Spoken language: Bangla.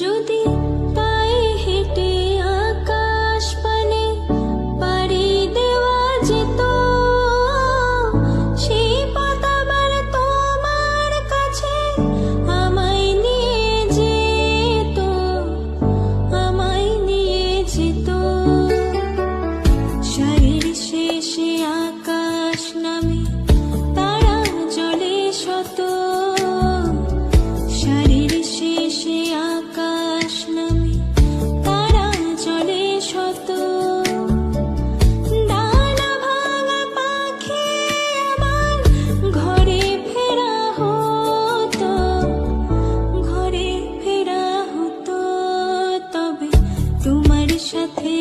যদি তাই হেঁটে আকাশ পানে পাড়ি দেওয়া যেত, সেই পথ আবার তোমার কাছে আমায় নিয়ে যেত, আমায় নিয়ে যেত। সারির শেষে আকাশ নামে তারা জলে শত, সারির শেষে আকাশ নামে তারা জলে শত। ডানা ভাঙা পাখি আমার ঘরে ফেরা হতো, ঘরে ফেরা হতো। তবে তোমার সাথে